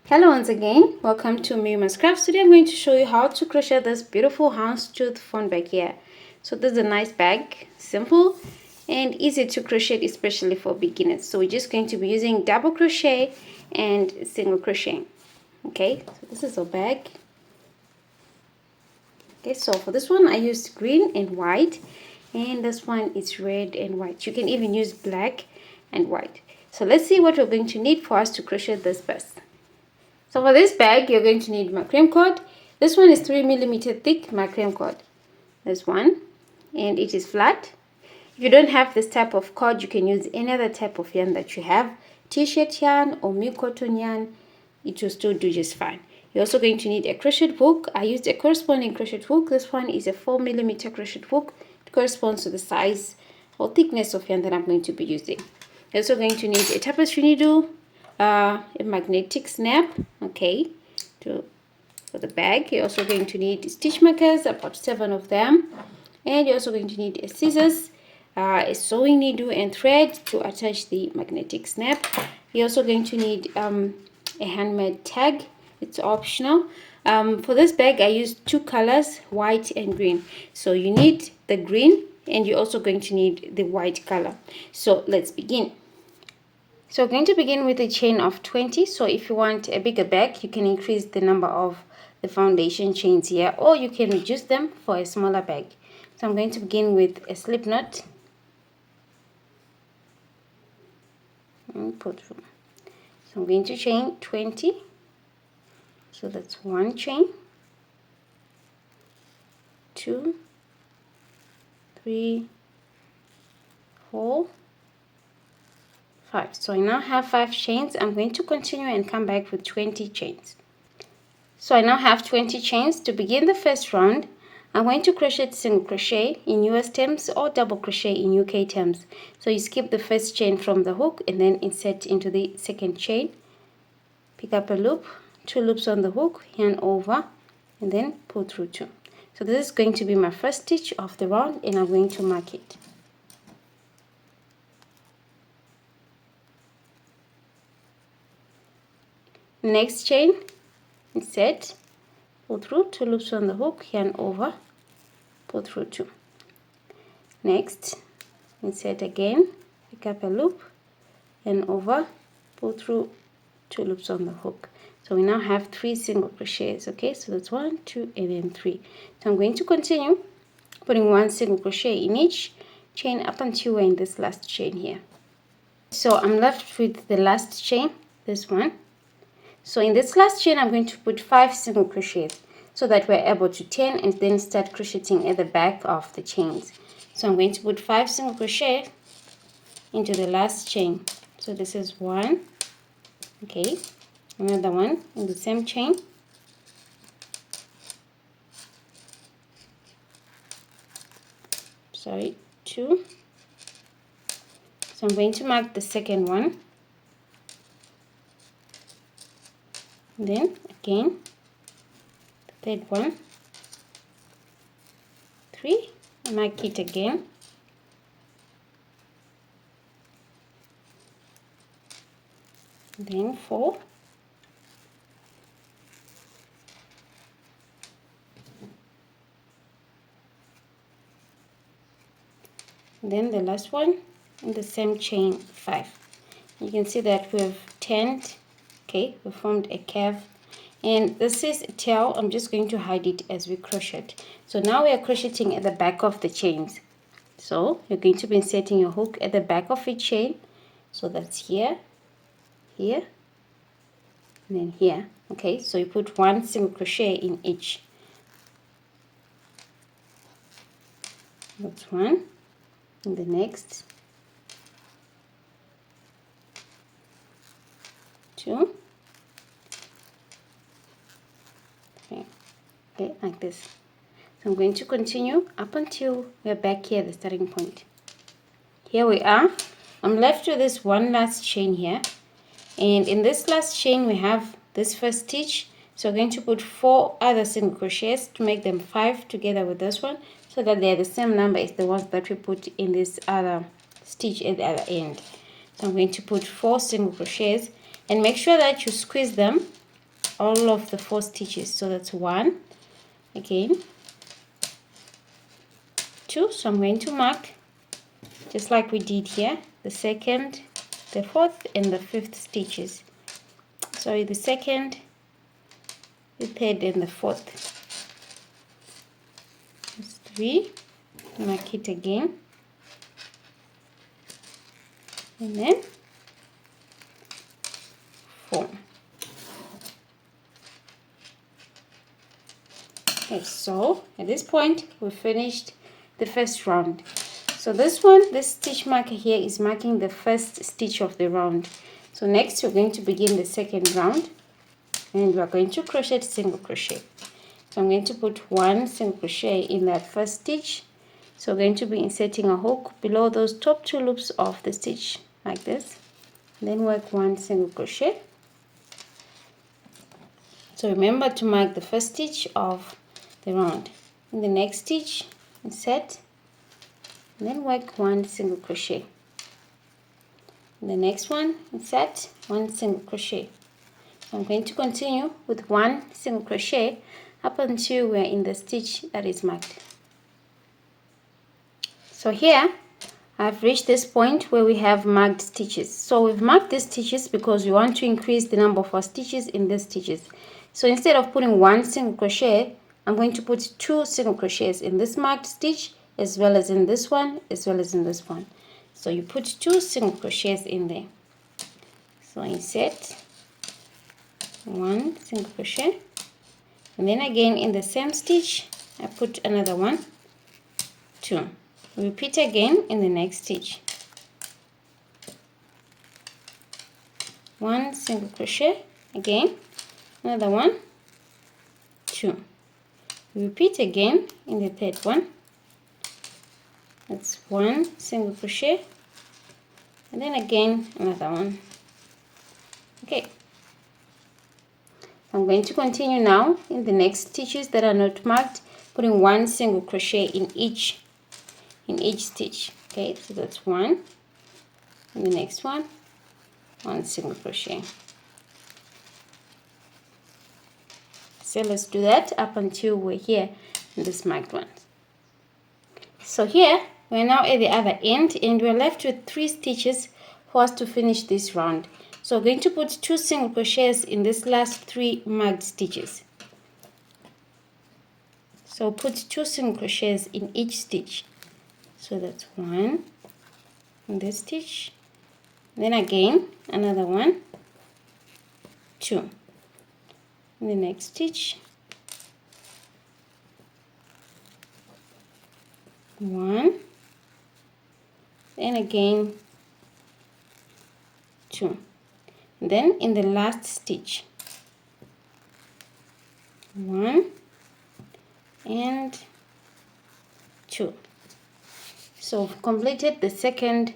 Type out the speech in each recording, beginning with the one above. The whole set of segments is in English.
Hello once again, welcome to Miriam's Crafts. Today I'm going to show you how to crochet this beautiful houndstooth phone bag here. So this is a nice bag, simple and easy to crochet, especially for beginners. So we're just going to be using double crochet and single crochet. Okay, so this is our bag. Okay, so for this one I used green and white, and this one is red and white. You can even use black and white. So let's see what we're going to need for us to crochet this best. So for this bag, you're going to need macrame cord. This one is 3mm thick macrame cord. There's one, and it is flat. If you don't have this type of cord, you can use any other type of yarn that you have. T-shirt yarn or milk cotton yarn, it will still do just fine. You're also going to need a crochet hook. I used a corresponding crochet hook. This one is a 4mm crochet hook. It corresponds to the size or thickness of yarn that I'm going to be using. You're also going to need a tapestry needle, a magnetic snap, okay, for the bag. You're also going to need stitch markers, about 7 of them, and you're also going to need a scissors, a sewing needle and thread to attach the magnetic snap. You're also going to need a handmade tag. It's optional. For this bag I used 2 colors, white and green. So you need the green and you're also going to need the white color. So let's begin. So we're going to begin with a chain of 20. So if you want a bigger bag, you can increase the number of the foundation chains here, or you can reduce them for a smaller bag. So I'm going to begin with a slip knot and pull through. So I'm going to chain 20. So that's 1 chain, 2, 3, 4, 5. So I now have 5 chains. I'm going to continue and come back with 20 chains. So I now have 20 chains. To begin the first round, I'm going to crochet single crochet in US terms or double crochet in UK terms. So you skip the first chain from the hook and then insert into the second chain. Pick up a loop, 2 loops on the hook, yarn over, and then pull through 2. So this is going to be my first stitch of the round, and I'm going to mark it. Next chain, insert, pull through, 2 loops on the hook, yarn over, pull through 2. Next, insert again, pick up a loop, yarn over, pull through, 2 loops on the hook. So we now have 3 single crochets. Okay, so that's 1, 2, and then 3. So I'm going to continue putting 1 single crochet in each chain up until we're in this last chain here. So I'm left with the last chain, this one. So in this last chain, I'm going to put 5 single crochets so that we're able to turn and then start crocheting at the back of the chains. So I'm going to put 5 single crochet into the last chain. So this is 1, okay, another one in the same chain, sorry, 2. So I'm going to mark the second one. Then again the third one, 3, mark it again, then 4, then the last one in the same chain, 5. You can see that we've turned. Okay, we formed a curve, and this is a tail. I'm just going to hide it as we crochet. So now we are crocheting at the back of the chains. So you're going to be inserting your hook at the back of each chain. So that's here, here, and then here. Okay, so you put 1 single crochet in each. That's 1, and the next 2, 3, okay, like this. So I'm going to continue up until we're back here at the starting point. Here we are. I'm left with this one last chain here, and in this last chain we have this first stitch. So we're going to put 4 other single crochets to make them 5 together with this one, so that they're the same number as the ones that we put in this other stitch at the other end. So I'm going to put 4 single crochets, and make sure that you squeeze them all of the 4 stitches. So that's 1, again 2. So I'm going to mark just like we did here, the 2nd, the 4th and the 5th stitches. Sorry, the 2nd, the 3rd and the 4th. That's 3. Mark it again, and then 4. Okay, so at this point we finished the first round. So this stitch marker here is marking the first stitch of the round. So next we're going to begin the second round, and we are going to crochet single crochet. So I'm going to put 1 single crochet in that first stitch. So we're going to be inserting a hook below those top 2 loops of the stitch like this, then work 1 single crochet. So remember to mark the first stitch of the round. In the next stitch, insert, and then work 1 single crochet. In the next one, insert 1 single crochet. So I'm going to continue with 1 single crochet up until we're in the stitch that is marked. So here I've reached this point where we have marked stitches. So we've marked these stitches because we want to increase the number of our stitches in these stitches. So instead of putting 1 single crochet, I'm going to put 2 single crochets in this marked stitch, as well as in this one, as well as in this one. So you put 2 single crochets in there. So insert 1 single crochet, and then again in the same stitch I put another 1, 2. Repeat again in the next stitch. 1 single crochet, again another 1, 2. Repeat again in the third one. That's 1 single crochet, and then again another one. Okay, I'm going to continue now in the next stitches that are not marked, putting 1 single crochet in each stitch. Okay, so that's 1, and the next one, 1 single crochet. So let's do that up until we're here in this marked one. So here we're now at the other end, and we're left with 3 stitches for us to finish this round. So we're going to put 2 single crochets in this last 3 marked stitches. So put 2 single crochets in each stitch. So that's 1 in this stitch, then again another 1, 2 in the next stitch, 1, and again 2. Then in the last stitch, 1 and 2. So we've completed the second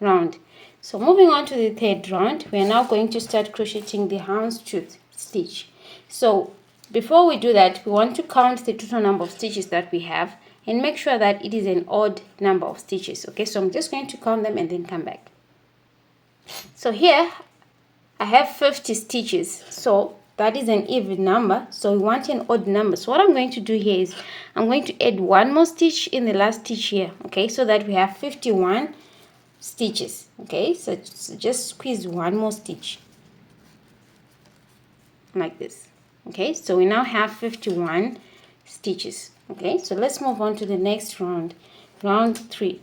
round. So moving on to the third round, we are now going to start crocheting the houndstooth stitch. So before we do that, we want to count the total number of stitches that we have and make sure that it is an odd number of stitches. Okay, so I'm just going to count them and then come back. So here I have 50 stitches, so that is an even number, so we want an odd number. So what I'm going to do here is I'm going to add 1 more stitch in the last stitch here, okay, so that we have 51 stitches. Okay, so just squeeze 1 more stitch like this. Okay, so we now have 51 stitches. Okay, so let's move on to the next round, round 3.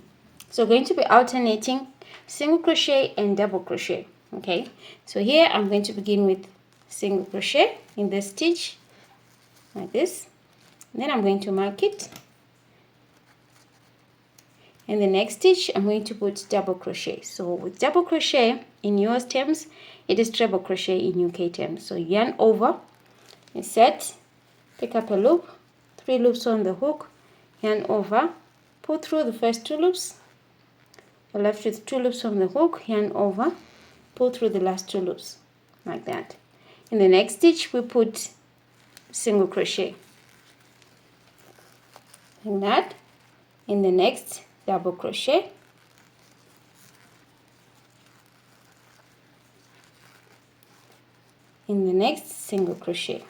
So we're going to be alternating single crochet and double crochet. Okay, so here I'm going to begin with single crochet in this stitch like this, then I'm going to mark it. In the next stitch I'm going to put double crochet. So with double crochet in US terms, it is treble crochet in UK terms. So yarn over, insert, pick up a loop, 3 loops on the hook, yarn over, pull through the first 2 loops, you're left with 2 loops on the hook, yarn over, pull through the last 2 loops like that. In the next stitch we put single crochet like that. In the next, double crochet, in the next single crochet.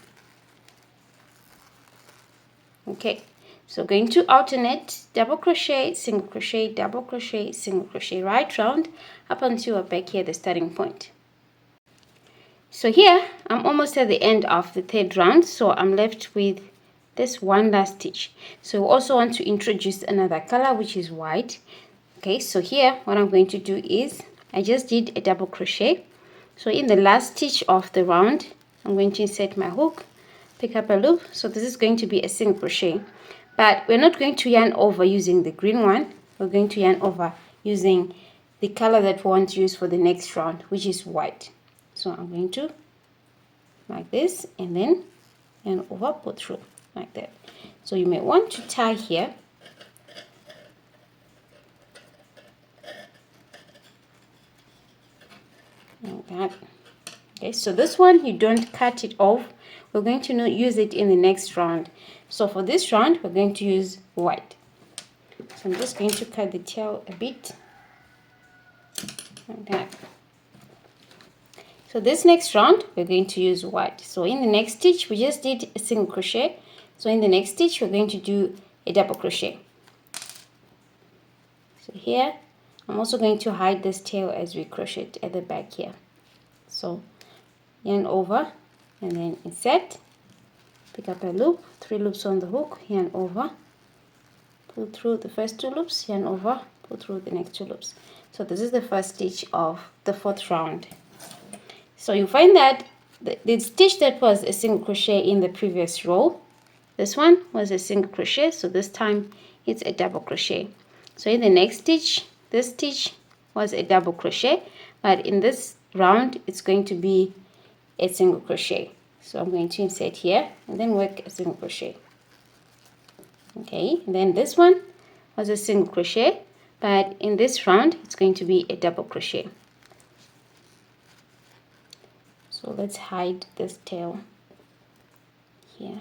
Okay, so going to alternate double crochet, single crochet, double crochet, single crochet, right round up until we're back here, the starting point. So here I'm almost at the end of the third round, so I'm left with this one last stitch. So we also want to introduce another color, which is white. Okay, so here what I'm going to do is I just did a double crochet. So in the last stitch of the round, I'm going to insert my hook, pick up a loop. So this is going to be a single crochet, but we're not going to yarn over using the green one. We're going to yarn over using the color that we want to use for the next round, which is white. So I'm going to like this and then yarn over, pull through like that. So you may want to tie here. Like that. Okay, so this one you don't cut it off. We're going to use it in the next round. So for this round we're going to use white. So I'm just going to cut the tail a bit like that. So this next round we're going to use white. So in the next stitch we just did a single crochet. So in the next stitch we're going to do a double crochet. So here I'm also going to hide this tail as we crochet at the back here. So yarn over and then insert, pick up a loop, 3 loops on the hook, yarn over, pull through the first 2 loops, yarn over, pull through the next 2 loops. So this is the first stitch of the 4th round. So you find that the stitch that was a single crochet in the previous row, this one was a single crochet, so this time it's a double crochet. So in the next stitch, this stitch was a double crochet, but in this round it's going to be a single crochet. So I'm going to insert here and then work a single crochet. Okay, and then this one was a single crochet, but in this round it's going to be a double crochet. So let's hide this tail here.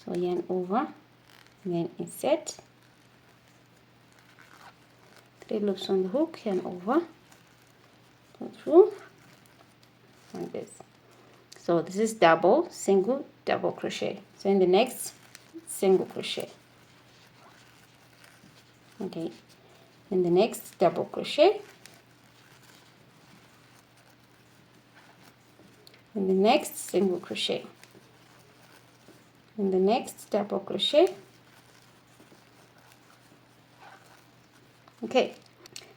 So yarn over and then insert, 3 loops on the hook, yarn over, pull through like this. So this is double, single, double crochet. So in the next single crochet. Okay, in the next double crochet, in the next single crochet, in the next double crochet. Okay,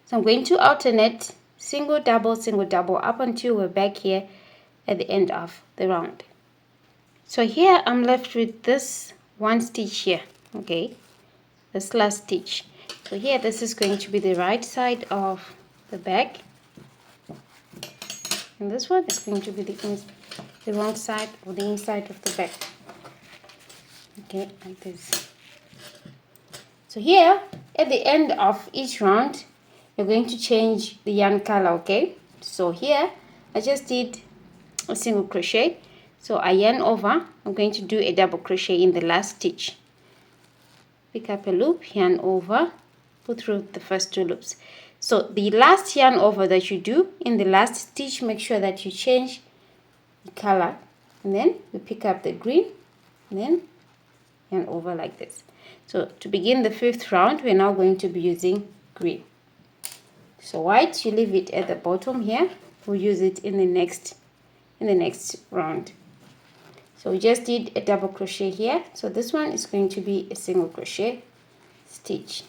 so I'm going to alternate single double up until we're back here at the end of the round. So here I'm left with this one stitch here. Okay, this last stitch. So here this is going to be the right side of the back, and this one is going to be the wrong side or the inside of the back. Okay, like this. So here at the end of each round you're going to change the yarn color. Okay, so here I just did a single crochet, so I yarn over, I'm going to do a double crochet in the last stitch, pick up a loop, yarn over, pull through the first 2 loops. So the last yarn over that you do in the last stitch, make sure that you change the color, and then you pick up the green and then yarn over like this. So to begin the 5th round we're now going to be using green. So white you leave it at the bottom here, we'll use it in the next round. So we just did a double crochet here, so this one is going to be a single crochet stitch.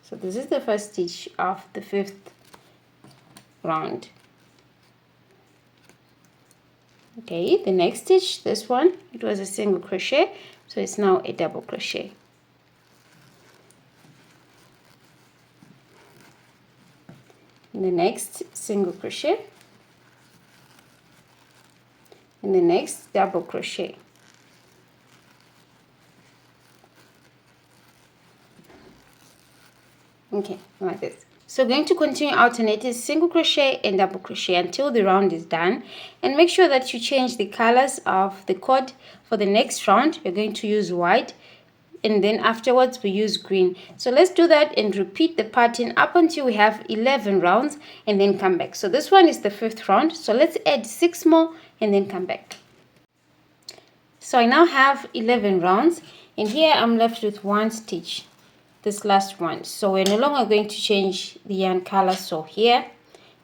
So this is the first stitch of the 5th round. Okay, the next stitch, this one, it was a single crochet, so it's now a double crochet. In the next single crochet, in the next double crochet. Okay, like this. So going to continue alternating single crochet and double crochet until the round is done, and make sure that you change the colors of the cord. For the next round you're going to use white, and then afterwards we use green. So let's do that and repeat the pattern up until we have 11 rounds and then come back. So this one is the 5th round, so let's add 6 more and then come back. So I now have 11 rounds, and here I'm left with one stitch, this last one. So we're no longer going to change the yarn color. So here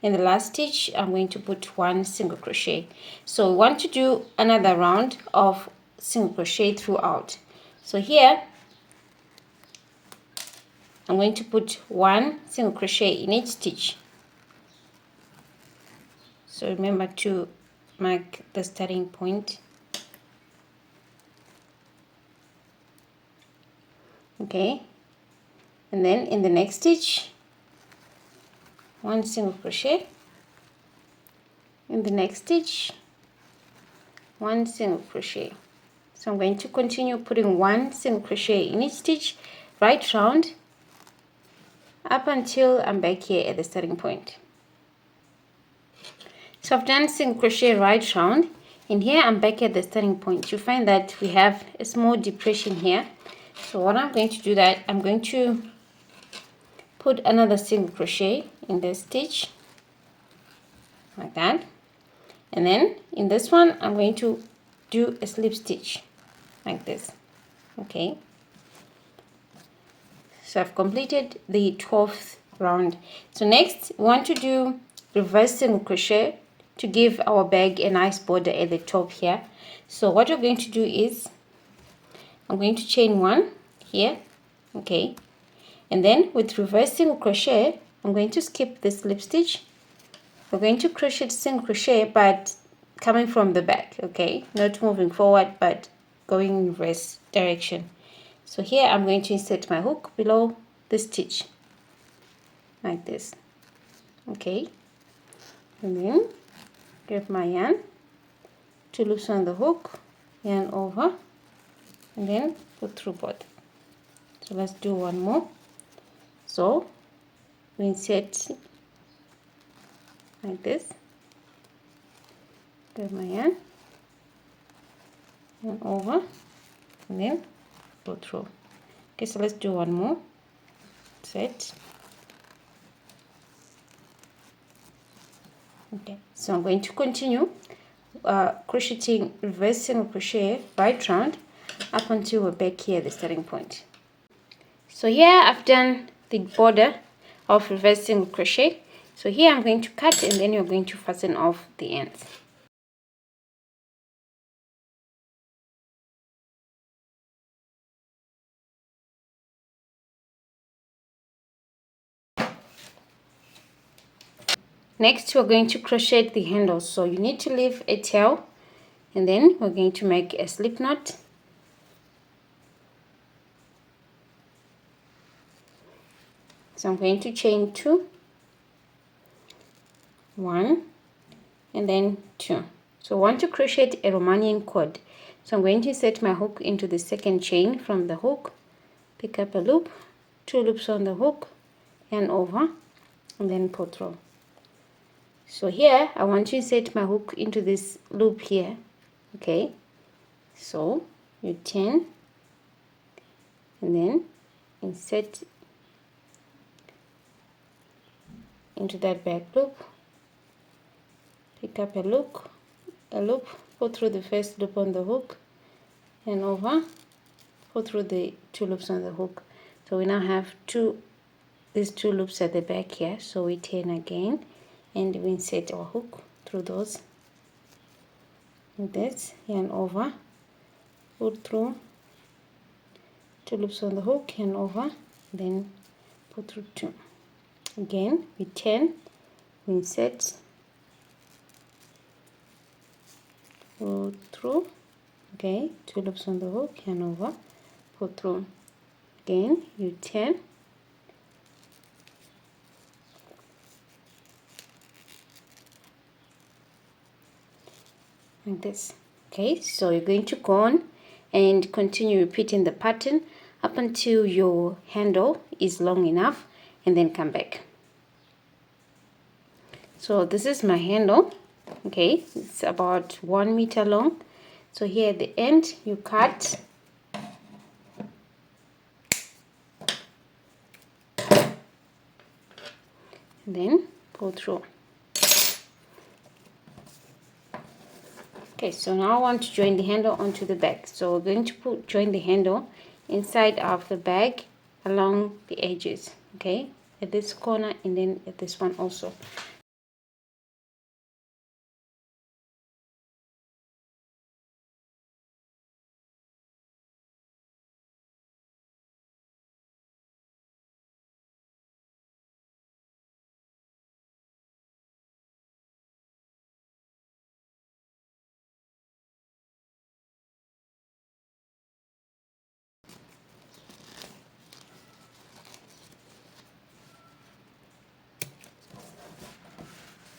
in the last stitch I'm going to put one single crochet. So we want to do another round of single crochet throughout. So here I'm going to put one single crochet in each stitch. So remember to mark the starting point. Okay, and then in the next stitch one single crochet, in the next stitch one single crochet. So I'm going to continue putting one single crochet in each stitch right round up until I'm back here at the starting point. So I've done single crochet right round, and here I'm back at the starting point. You find that we have a small depression here. So what I'm going to do, that I'm going to put another single crochet in this stitch like that, and then in this one I'm going to do a slip stitch like this. Okay, so I've completed the 12th round. So next we want to do reverse single crochet to give our bag a nice border at the top here. So what we're going to do is I'm going to chain one here, okay, and then with reverse single crochet I'm going to skip this slip stitch. We're going to crochet single crochet but coming from the back, okay, not moving forward but going in reverse direction. So here I'm going to insert my hook below the stitch like this, okay, and then grab my yarn, 2 loops on the hook, yarn over, and then put through both. So let's do one more. So we insert like this, grab my yarn, yarn over, and then go through. Okay, so let's do one more set. Okay, so I'm going to continue crocheting reverse single crochet right round up until we're back here at the starting point. So here I've done the border of reverse single crochet. So here I'm going to cut, and then you're going to fasten off the ends. Next we're going to crochet the handles. So you need to leave a tail, and then we're going to make a slip knot. So I'm going to chain 2, 1, and then 2. So I want to crochet a Romanian cord. So I'm going to insert my hook into the second chain from the hook, pick up a loop, 2 loops on the hook, and over, and then pull through. So here I want to insert my hook into this loop here, okay, so you turn and then insert into that back loop, pick up a loop, pull through the first loop on the hook, and over, pull through the 2 loops on the hook. So we now have these 2 loops at the back here. So we turn again and we insert our hook through those like this, and over, pull through 2 loops on the hook, and over, then pull through 2. Again we turn, we insert, pull through, okay, 2 loops on the hook, and over, pull through. Again you turn, like this. Okay, so you're going to go on and continue repeating the pattern up until your handle is long enough, and then come back. So this is my handle, okay, it's about 1 meter long. So here at the end you cut, and then pull through. Okay, so now I want to join the handle onto the bag. So we're going to join the handle inside of the bag along the edges, okay, at this corner and then at this one also.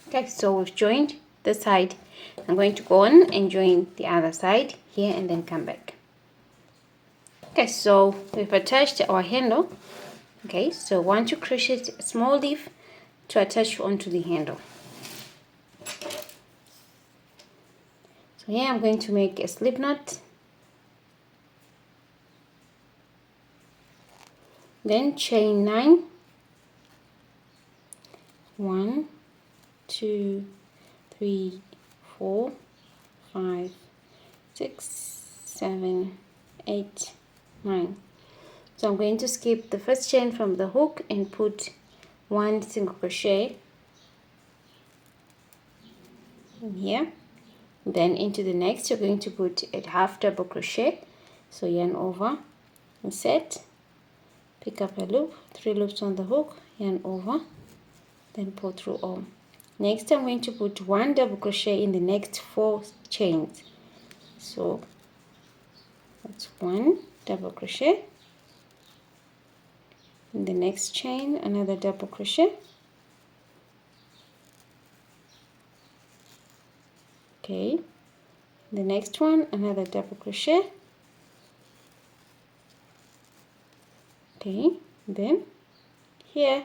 Okay, so we've joined this side. I'm going to go on and join the other side here and then come back. Okay, so we've attached our handle. Okay, so want to crochet a small leaf to attach onto the handle. So here I'm going to make a slip knot, then chain 9, 1, 2, 3, 4, 5, 6, 7, 8, 9. So I'm going to skip the first chain from the hook and put 1 single crochet in here. Then into the next you're going to put a half double crochet. So yarn over, insert, pick up a loop, 3 loops on the hook, yarn over, then pull through all. Next I'm going to put 1 double crochet in the next 4 chains. So that's 1 double crochet, in the next chain another double crochet, okay, the next one another double crochet, okay, then here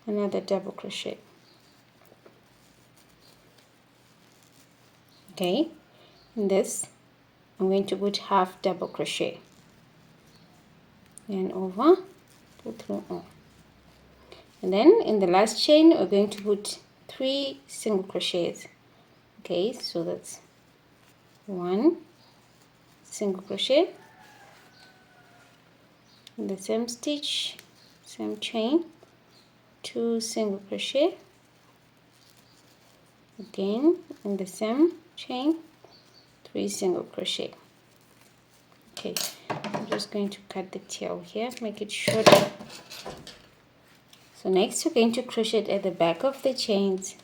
another double crochet, okay, in this I'm going to put half double crochet, and over, pull through all, and then in the last chain we're going to put 3 single crochets. Okay, so that's 1 single crochet in the same stitch, same chain, 2 single crochet, again in the same chain, 3 single crochet. Okay, I'm just going to cut the tail here, make it shorter. So next we're going to crochet at the back of the chains.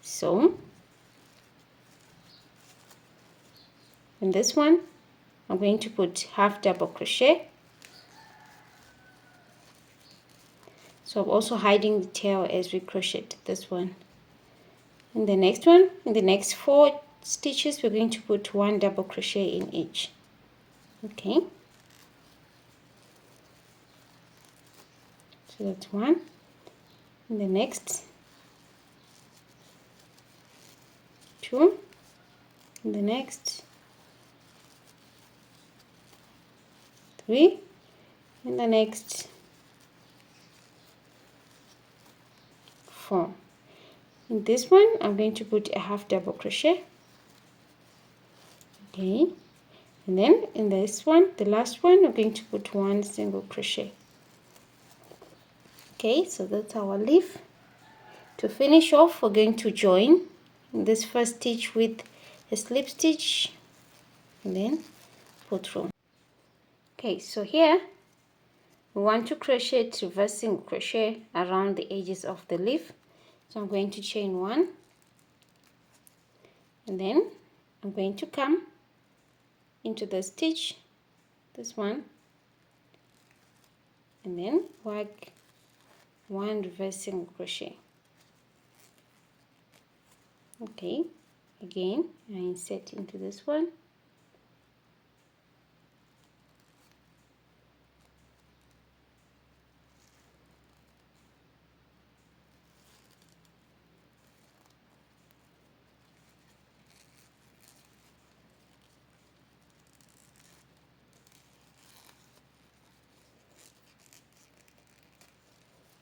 So in this one I'm going to put half double crochet. So I'm also hiding the tail as we crochet this one. In the next one, in the next 4 stitches we're going to put 1 double crochet in each. Okay, so that's 1. In the next 2, in the next 3, in the next 4. In this one I'm going to put a half double crochet, okay, and then in this one, the last one, I'm going to put 1 single crochet. Okay, so that's our leaf. To finish off we're going to join this first stitch with a slip stitch and then pull through. Okay, so here we want to crochet reverse single crochet around the edges of the leaf. So I'm going to chain 1 and then I'm going to come into the stitch, this one, and then work 1 reverse single crochet. Okay, again I insert into this one,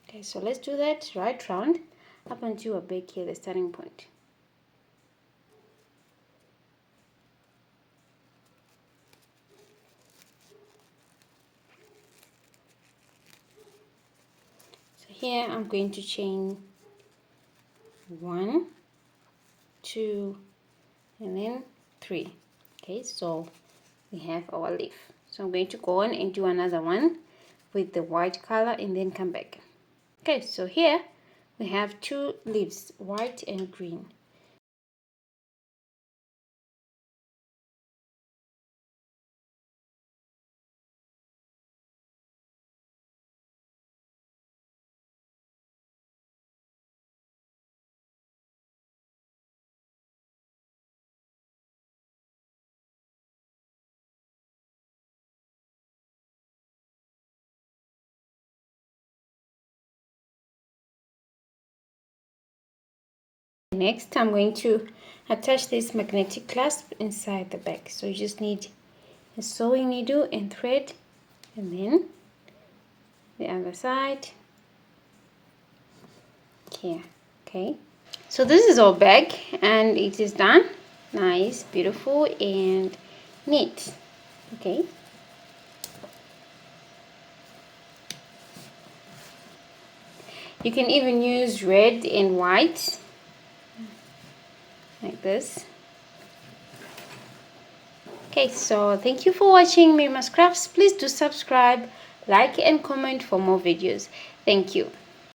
okay, so let's do that right round up until we're back here, the starting point. here I'm going to chain 1, 2, and then 3. Okay, so we have our leaf. So I'm going to go on and do another one with the white color and then come back. Okay, so here we have 2 leaves, white and green. Next, I'm going to attach this magnetic clasp inside the back. So you just need a sewing needle and thread, and then the other side here. Okay, so this is our bag and it is done. Nice, beautiful, and neat. Okay. You can even use red and white like this. Okay, so thank you for watching Miriam's Crafts. Please do subscribe, like and comment for more videos. Thank you.